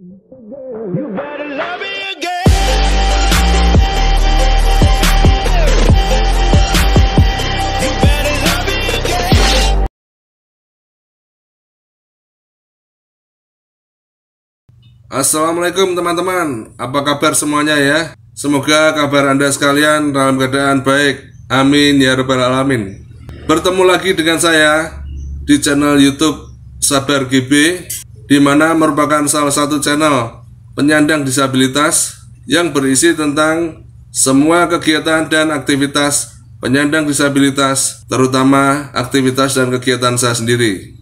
You better love me again. You better love me again. Assalamualaikum teman-teman, apa kabar semuanya ya? Semoga kabar Anda sekalian dalam keadaan baik. Amin ya rabbal alamin. Bertemu lagi dengan saya di channel YouTube Sabar GB, di mana merupakan salah satu channel penyandang disabilitas yang berisi tentang semua kegiatan dan aktivitas penyandang disabilitas, terutama aktivitas dan kegiatan saya sendiri.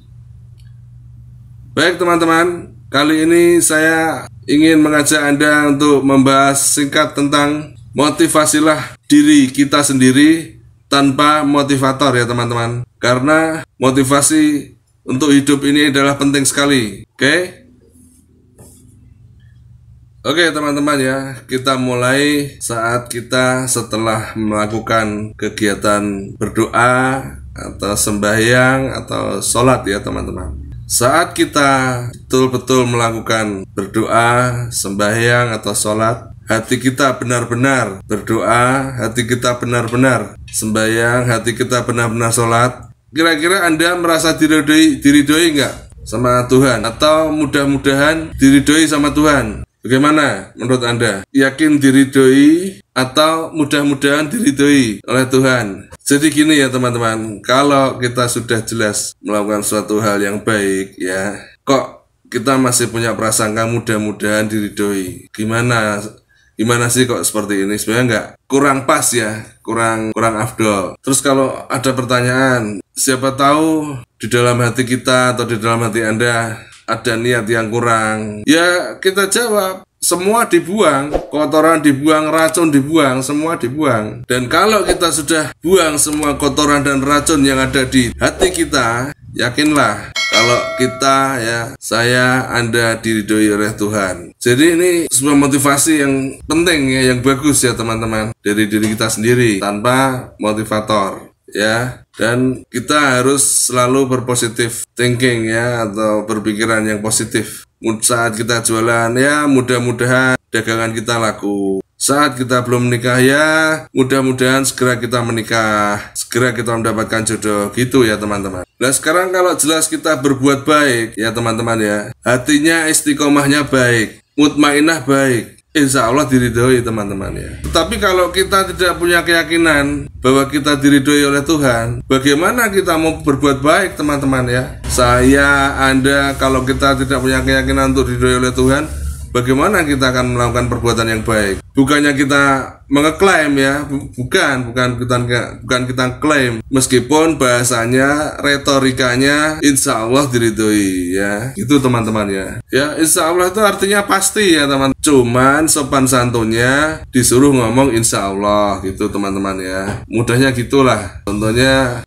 Baik teman-teman, kali ini saya ingin mengajak Anda untuk membahas singkat tentang motivasilah diri kita sendiri tanpa motivator ya teman-teman. Karena motivasi untuk hidup ini adalah penting sekali. Oke teman-teman ya, kita mulai saat kita setelah melakukan kegiatan berdoa atau sembahyang atau sholat ya teman-teman. Saat kita betul-betul melakukan berdoa, sembahyang atau sholat, hati kita benar-benar berdoa, hati kita benar-benar sembahyang, hati kita benar-benar sholat. Kira-kira Anda merasa diridhoi nggak sama Tuhan? Atau mudah-mudahan diridhoi sama Tuhan? Bagaimana menurut Anda? Yakin diridhoi atau mudah-mudahan diridhoi oleh Tuhan? Jadi gini ya teman-teman, kalau kita sudah jelas melakukan suatu hal yang baik ya, kok kita masih punya prasangka mudah-mudahan diridhoi? Gimana sih kok seperti ini? Sebenarnya nggak, kurang pas ya, kurang afdol. Terus kalau ada pertanyaan, siapa tahu di dalam hati kita atau di dalam hati Anda ada niat yang kurang, ya kita jawab, semua dibuang, kotoran dibuang, racun dibuang, semua dibuang. Dan kalau kita sudah buang semua kotoran dan racun yang ada di hati kita, yakinlah kalau kita ya, saya, Anda diridhoi oleh Tuhan. Jadi ini sebuah motivasi yang penting ya, yang bagus ya teman-teman, dari diri kita sendiri tanpa motivator ya. Dan kita harus selalu berpositif thinking ya, atau berpikiran yang positif. Saat kita jualan ya, mudah-mudahan dagangan kita laku. Saat kita belum menikah ya, mudah-mudahan segera kita menikah, segera kita mendapatkan jodoh, gitu ya teman-teman. Nah sekarang kalau jelas kita berbuat baik ya teman-teman ya, hatinya istiqomahnya baik, mutmainah baik, insya Allah diridhoi teman-teman ya. Tetapi kalau kita tidak punya keyakinan bahwa kita diridhoi oleh Tuhan, bagaimana kita mau berbuat baik teman-teman ya? Saya, Anda, kalau kita tidak punya keyakinan untuk diridhoi oleh Tuhan, bagaimana kita akan melakukan perbuatan yang baik? Bukannya kita mengeklaim ya, bukan kita klaim, meskipun bahasanya, retorikanya insya Allah diridhoi ya, gitu teman-teman ya. Ya insya Allah itu artinya pasti ya teman, cuman sopan santunnya disuruh ngomong insya Allah gitu teman-teman ya, mudahnya gitulah. Contohnya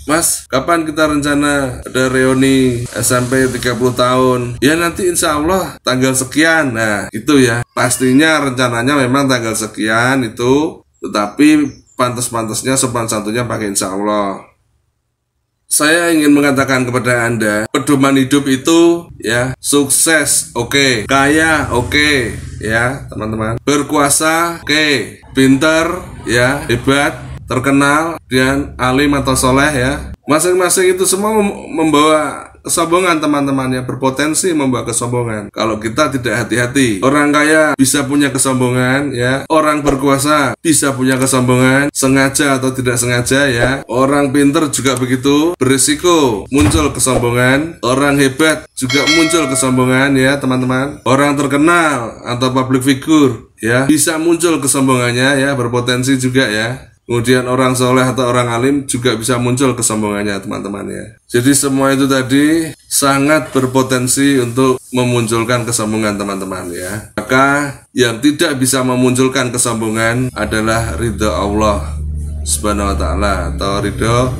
Mas, kapan kita rencana ada reuni SMP 30 tahun? Ya nanti insya Allah tanggal sekian. Nah itu ya, pastinya rencananya memang tanggal sekian itu, tetapi pantas-pantasnya sopan santunnya pakai insya Allah. Saya ingin mengatakan kepada Anda, pedoman hidup itu ya, sukses oke, kaya oke ya teman-teman, berkuasa oke, pintar ya, hebat, terkenal, dan alim atau soleh ya. Masing-masing itu semua membawa kesombongan teman-teman ya, berpotensi membawa kesombongan kalau kita tidak hati-hati. Orang kaya bisa punya kesombongan ya, orang berkuasa bisa punya kesombongan, sengaja atau tidak sengaja ya. Orang pinter juga begitu, berisiko muncul kesombongan. Orang hebat juga muncul kesombongan ya teman-teman. Orang terkenal atau public figure ya, bisa muncul kesombongannya ya, berpotensi juga ya. Kemudian orang soleh atau orang alim juga bisa muncul kesombongannya teman-teman ya. Jadi semua itu tadi sangat berpotensi untuk memunculkan kesombongan teman-teman ya. Maka yang tidak bisa memunculkan kesombongan adalah ridho Allah Subhanahu wa ta'ala, atau ridho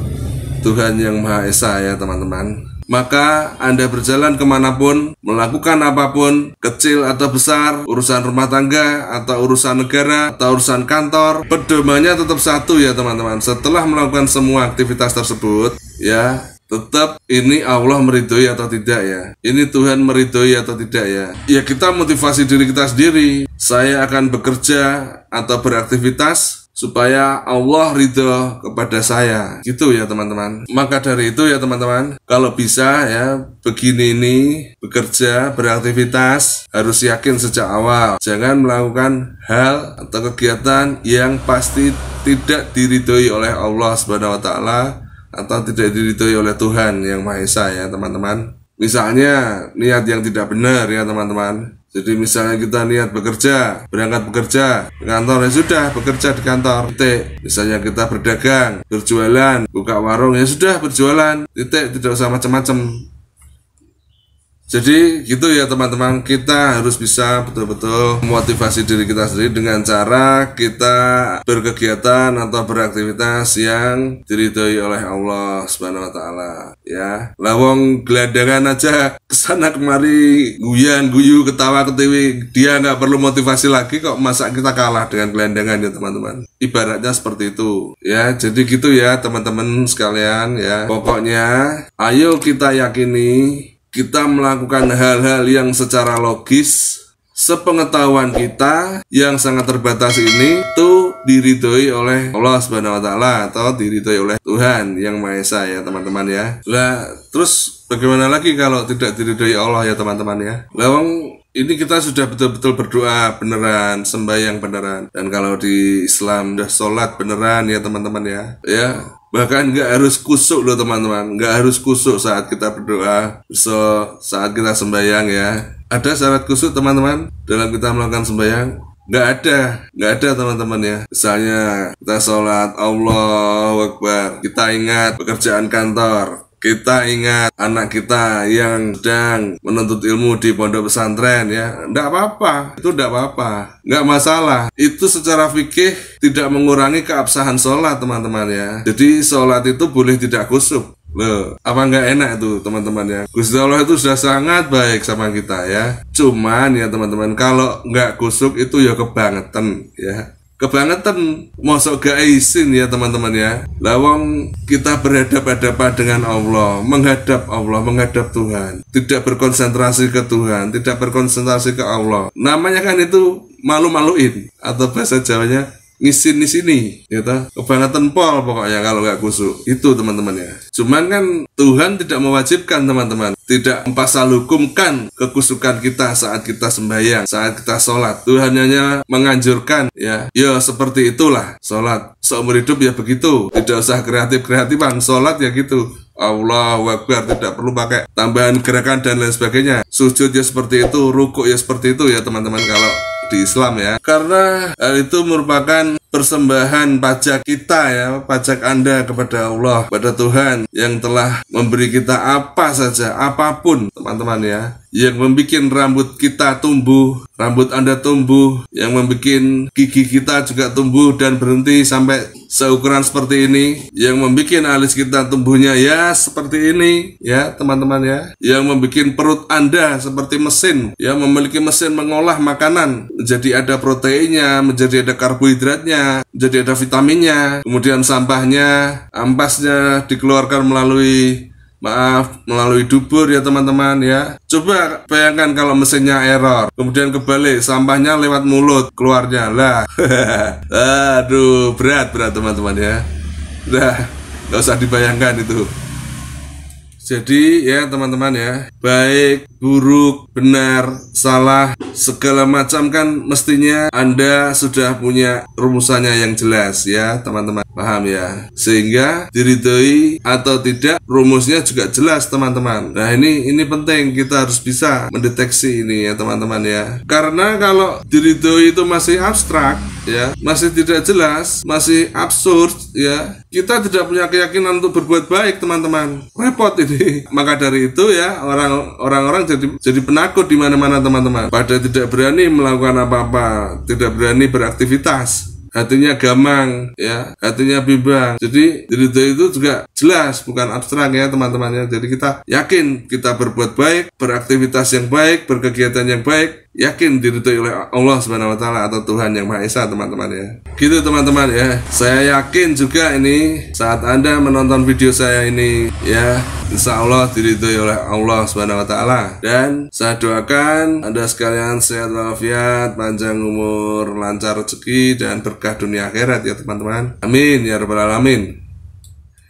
Tuhan yang Maha Esa ya teman-teman. Maka Anda berjalan kemanapun, melakukan apapun, kecil atau besar, urusan rumah tangga atau urusan negara atau urusan kantor, pedomannya tetap satu ya teman-teman. Setelah melakukan semua aktivitas tersebut ya, tetap ini Allah meridhoi atau tidak ya, ini Tuhan meridhoi atau tidak ya. Ya kita motivasi diri kita sendiri, saya akan bekerja atau beraktivitas supaya Allah ridho kepada saya, gitu ya teman-teman. Maka dari itu ya teman-teman, kalau bisa ya begini ini, bekerja, beraktivitas harus yakin sejak awal. Jangan melakukan hal atau kegiatan yang pasti tidak diridhoi oleh Allah Subhanahu wa taala atau tidak diridhoi oleh Tuhan yang Maha Esa ya teman-teman. Misalnya niat yang tidak benar ya teman-teman. Jadi misalnya kita niat bekerja, berangkat bekerja di kantor, ya sudah bekerja di kantor, titik. Misalnya kita berdagang, berjualan, buka warung, ya sudah berjualan, titik, tidak usah macam-macam. Jadi gitu ya teman-teman, kita harus bisa betul-betul memotivasi diri kita sendiri dengan cara kita berkegiatan atau beraktivitas yang diridhoi oleh Allah Subhanahu wa taala ya. Lawong gelandangan aja kesana kemari guyan-guyu ketawa-ketiwi, dia nggak perlu motivasi lagi kok, masa kita kalah dengan gelandangan ya teman-teman. Ibaratnya seperti itu ya. Jadi gitu ya teman-teman sekalian ya. Pokoknya ayo kita yakini kita melakukan hal-hal yang secara logis, sepengetahuan kita yang sangat terbatas ini itu diridhoi oleh Allah Subhanahu wa taala atau diridhoi oleh Tuhan yang Maha Esa ya teman-teman ya. Lah terus bagaimana lagi kalau tidak diridhoi Allah ya teman-teman ya. Lawang ini kita sudah betul-betul berdoa beneran, sembahyang beneran, dan kalau di Islam udah sholat beneran ya teman-teman ya. Ya bahkan nggak harus kusuk loh teman-teman, nggak harus kusuk saat kita berdoa, so saat kita sembahyang ya. Ada syarat kusuk teman-teman dalam kita melakukan sembahyang? Nggak ada teman-teman ya. Misalnya kita sholat Allahu Akbar, kita ingat pekerjaan kantor, kita ingat anak kita yang sedang menuntut ilmu di pondok pesantren ya, enggak apa-apa, itu enggak apa-apa, enggak masalah. Itu secara fikih tidak mengurangi keabsahan sholat teman-teman ya. Jadi sholat itu boleh tidak khusyuk. Loh, apa enggak enak itu teman-teman ya. Gusti Allah itu sudah sangat baik sama kita ya. Cuman ya teman-teman, kalau enggak khusyuk itu ya kebangetan ya. Kebangetan, mosok gak izin ya teman-teman ya. Lawang kita berhadapan-hadapan dengan Allah, menghadap Tuhan, tidak berkonsentrasi ke Tuhan, tidak berkonsentrasi ke Allah. Namanya kan itu malu-maluin, atau bahasa Jawanya ngisin di sini, gitu. Kebangetan pol pokoknya kalau nggak kusuk. Itu teman-teman ya. Cuman kan Tuhan tidak mewajibkan teman-teman, tidak mempasal hukumkan kekusukan kita saat kita sembahyang, saat kita sholat. Tuhan hanya menganjurkan ya, ya seperti itulah sholat. Seumur hidup ya begitu, tidak usah kreatif-kreatifan, sholat ya gitu. Allahu Akbar, tidak perlu pakai tambahan gerakan dan lain sebagainya. Sujud ya seperti itu, rukuk ya seperti itu ya teman-teman kalau di Islam ya. Karena hal itu merupakan persembahan pajak kita ya, pajak Anda kepada Allah, pada Tuhan yang telah memberi kita apa saja, apapun teman-teman ya, yang membuat rambut kita tumbuh, rambut Anda tumbuh, yang membuat gigi kita juga tumbuh dan berhenti sampai seukuran seperti ini, yang membuat alis kita tumbuhnya ya seperti ini ya teman-teman ya, yang membuat perut Anda seperti mesin, yang memiliki mesin mengolah makanan menjadi ada proteinnya, menjadi ada karbohidratnya, jadi ada vitaminnya, kemudian sampahnya, ampasnya dikeluarkan melalui dubur ya teman-teman ya. Coba bayangkan kalau mesinnya error, kemudian kebalik, sampahnya lewat mulut keluarnya lah. Aduh, berat teman-teman ya. Udah, gak usah dibayangkan itu. Jadi ya teman-teman ya, baik, buruk, benar, salah, segala macam kan mestinya Anda sudah punya rumusannya yang jelas ya teman-teman. Paham ya? Sehingga diridhoi atau tidak rumusnya juga jelas teman-teman. Nah ini penting, kita harus bisa mendeteksi ini ya teman-teman ya. Karena kalau diridhoi itu masih abstrak ya, masih tidak jelas, masih absurd ya, kita tidak punya keyakinan untuk berbuat baik teman-teman. Repot ini. Maka dari itu ya orang-orang jadi penakut di mana-mana teman-teman. Pada tidak berani melakukan apa-apa, tidak berani beraktivitas. hatinya gamang, ya, hatinya bimbang. Jadi diridhoi itu juga jelas, bukan abstrak ya teman-teman ya. Jadi kita yakin kita berbuat baik, beraktivitas yang baik, berkegiatan yang baik, yakin diridhoi oleh Allah Subhanahu wa taala atau Tuhan Yang Maha Esa teman-teman ya. Gitu teman-teman ya. Saya yakin juga ini saat Anda menonton video saya ini ya, insya Allah diridhoi oleh Allah Subhanahu wa taala. Dan saya doakan Anda sekalian sehat walafiat, panjang umur, lancar rezeki dan berkah dunia akhirat ya teman-teman. Amin ya rabbal alamin.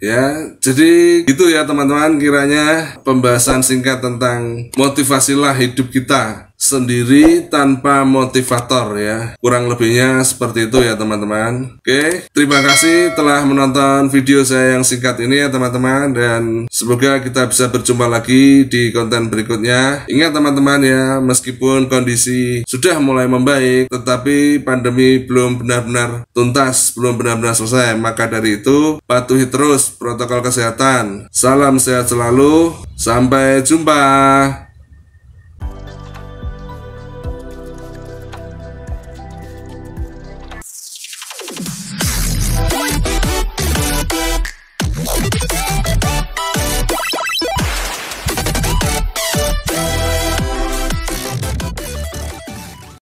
Ya, jadi gitu ya teman-teman, kiranya pembahasan singkat tentang motivasilah hidup kita sendiri tanpa motivator ya. Kurang lebihnya seperti itu ya teman-teman. Oke, terima kasih telah menonton video saya yang singkat ini ya teman-teman, dan semoga kita bisa berjumpa lagi di konten berikutnya. Ingat teman-teman ya, meskipun kondisi sudah mulai membaik, tetapi pandemi belum benar-benar tuntas, belum benar-benar selesai. Maka dari itu, patuhi terus protokol kesehatan. Salam sehat selalu, sampai jumpa.